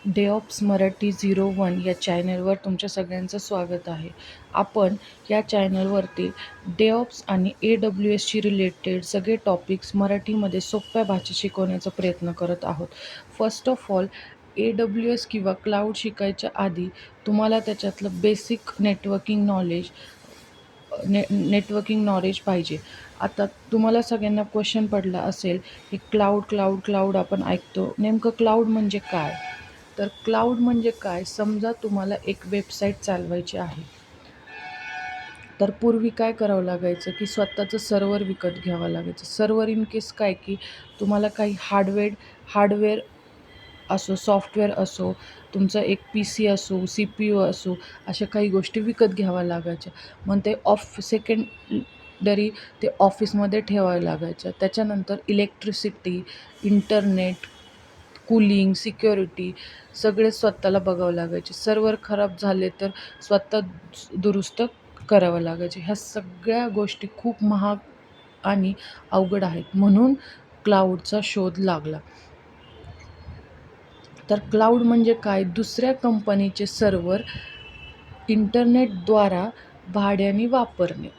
डेऑप्स मराठी 01 या चॅनलवर तुमच्या सगळ्यांचं स्वागत आहे. आपण या चॅनलवरती डेऑप्स आणि AWSशी रिलेटेड सगळे टॉपिक्स मराठीमध्ये सोप्या भाषेत शिकवण्याचा प्रयत्न करत आहोत. फर्स्ट ऑफ ऑल AWS किंवा क्लाउड शिकायच्या आधी तुम्हाला त्याच्यातलं बेसिक नेटवर्किंग नॉलेज पाहिजे. आता तुम्हाला सगळ्यांना क्वेश्चन पडला असेल की क्लाउड आपण ऐकतो. नेमकं क्लाउड म्हणजे काय? तर क्लाउड म्हणजे काय? समजा तुम्हाला एक वेबसाईट चालवायची आहे. तर पूर्वी काय करावं लागायचं की स्वतःचं सर्व्हर विकत घ्यावं लागायचं. सर्व्हर इन केस काय की तुम्हाला काही हार्डवेअर असो, सॉफ्टवेअर असो, तुमचा एक PC असो, CPU असो, अशा काही गोष्टी विकत घ्याव्या लागायच्या. मग ते सेकंडरी ते ऑफिसमध्ये ठेवाव्या लागायच्या. त्याच्यानंतर इलेक्ट्रिसिटी, इंटरनेट, कूलिंग, सिक्युरिटी सगळे स्वतःला बघावं लागायचे. सर्व्हर खराब झाले तर स्वतः दुरुस्त करावं लागायचे. ह्या सगळ्या गोष्टी खूप महाग आणि अवघड आहेत. म्हणून क्लाउडचा शोध लागला. तर क्लाउड म्हणजे काय? दुसऱ्या कंपनीचे सर्व्हर इंटरनेटद्वारा भाड्याने वापरणे.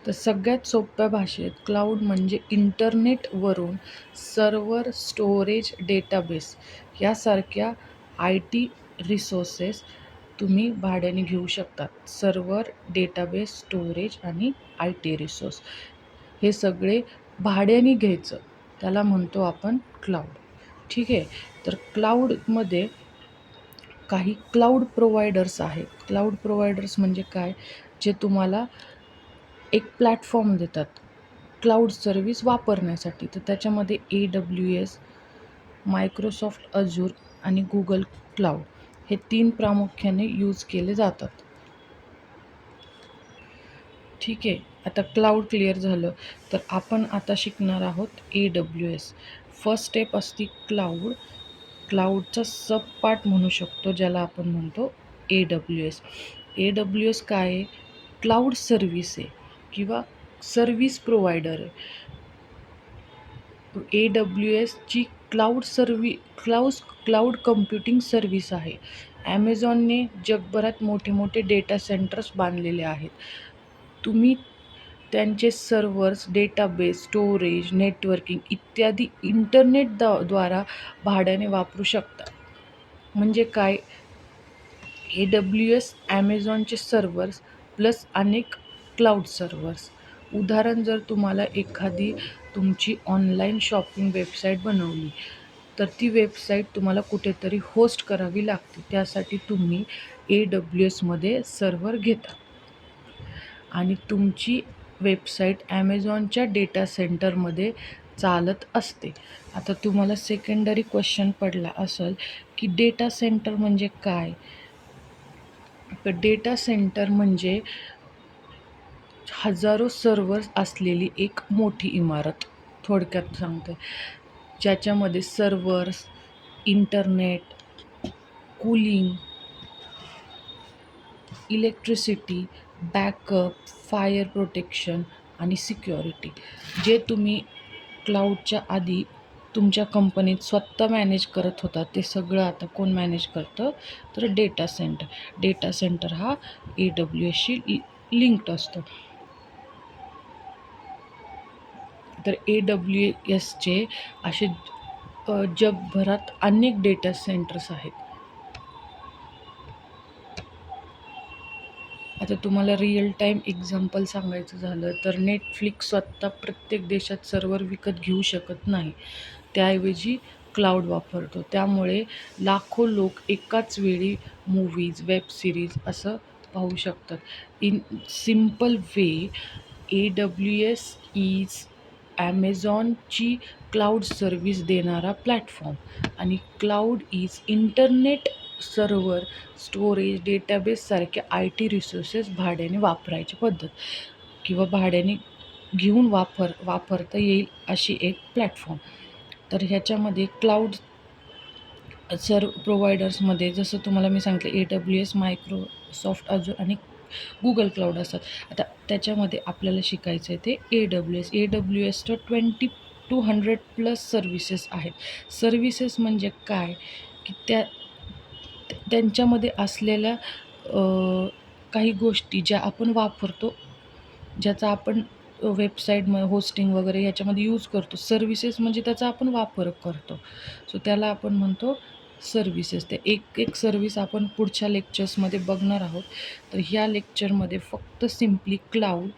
तर सगळ्यात सोप्या भाषेत क्लाउड म्हणजे इंटरनेटवरून सर्व्हर, स्टोरेज, डेटाबेस यासारख्या IT रिसोर्सेस तुम्ही भाड्याने घेऊ शकतात. सर्व्हर, डेटाबेस, स्टोरेज आणि IT रिसोर्स हे सगळे भाड्याने घ्यायचं. त्याला म्हणतो आपण क्लाउड. ठीक आहे. तर क्लाउडमध्ये काही क्लाउड प्रोव्हायडर्स आहेत. क्लाउड प्रोव्हायडर्स म्हणजे काय? जे तुम्हाला एक प्लॅटफॉर्म देतात क्लाउड सर्व्हिस वापरण्यासाठी. तर त्याच्यामध्ये AWS, मायक्रोसॉफ्ट अजूर आणि गुगल क्लाउड हे 3 प्रामुख्याने यूज केले जातात. ठीक आहे. आता क्लाउड क्लिअर झालं, तर आपण आता शिकणार आहोत AWS. फर्स्ट स्टेप असते क्लाउड. क्लाउडचा सब पार्ट म्हणू शकतो, ज्याला आपण म्हणतो AWS. AWS काय आहे? क्लाउड सर्व्हिस आहे किंवा सर्व्हिस प्रोव्हायडर आहे. AWSची क्लाउड कम्प्युटिंग सर्व्हिस आहे. ॲमेझॉनने जगभरात मोठे मोठे डेटा सेंटर्स बांधलेले आहेत. तुम्ही त्यांचे सर्व्हर्स, डेटाबेस, स्टोरेज, नेटवर्किंग इत्यादी द्वारा भाड्याने वापरू शकता. म्हणजे काय? AWS, ॲमेझॉनचे सर्व्हर्स प्लस अनेक क्लाउड सर्व्हर्स. उदाहरण, जर तुम्हाला एखादी तुमची ऑनलाईन शॉपिंग वेबसाईट बनवली, तर ती वेबसाईट तुम्हाला कुठेतरी होस्ट करावी लागते. त्यासाठी तुम्ही AWSमध्ये सर्व्हर घेता आणि तुमची वेबसाईट ॲमेझॉनच्या डेटा सेंटरमध्ये चालत असते. आता तुम्हाला सेकंडरी क्वेश्चन पडला असेल की डेटा सेंटर म्हणजे काय? तर डेटा सेंटर म्हणजे हजारो सर्व्हर्स असलेली एक मोठी इमारत. थोडक्यात सांगते, ज्याच्यामध्ये servers, internet, cooling, electricity, backup, fire protection आणि सिक्युरिटी जे तुम्ही क्लाउडच्या आधी तुमच्या कंपनीत स्वतः मॅनेज करत होता, ते सगळं आता कोण मॅनेज करतं? तर डेटा सेंटर. डेटा सेंटर हा AWSशी लिंक्ड असतो. तर AWSचे असे जगभरात अनेक डेटा सेंटर्स आहेत. आता तुम्हाला रिअल टाईम एक्झाम्पल सांगायचं झालं तर नेटफ्लिक्स स्वतः प्रत्येक देशात सर्व्हर विकत घेऊ शकत नाही. त्याऐवजी क्लाउड वापरतो. त्यामुळे लाखो लोक एकाच वेळी मूव्हीज, वेब सिरीज असं पाहू शकतात. In simple way, AWS is ॲमेझॉनची क्लाउड सर्व्हिस देणारा प्लॅटफॉर्म आणि cloud is internet, server, storage, database सारख्या IT रिसोर्सेस भाड्याने वापरायची पद्धत किंवा भाड्याने घेऊन वापरता येईल अशी एक प्लॅटफॉर्म. तर ह्याच्यामध्ये क्लाउड प्रोव्हायडर्समध्ये जसं तुम्हाला मी सांगितलं AWS, मायक्रोसॉफ्ट अजूर आणि गुगल क्लाउड असतात. आता त्याच्यामध्ये आपल्याला शिकायचं आहे ते AWS तर 200+ सर्व्हिसेस आहेत. सर्व्हिसेस म्हणजे काय, की त्यांच्यामध्ये असलेल्या काही गोष्टी ज्या आपण वापरतो, ज्याचा आपण होस्टिंग वगैरे ह्याच्यामध्ये यूज करतो. सर्व्हिसेस म्हणजे त्याचा आपण वापर करतो. सो त्याला आपण म्हणतो सर्व्हिसेस. ते एक सर्व्हिस आपण पुढच्या लेक्चर्समध्ये बघणार आहोत. तर ह्या लेक्चरमध्ये फक्त simply cloud,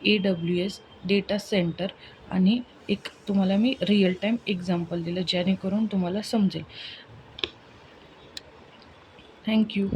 AWS, data centre आणि एक तुम्हाला मी रिअल टाईम एक्झाम्पल दिलं, जेणेकरून तुम्हाला समजेल. Thank you.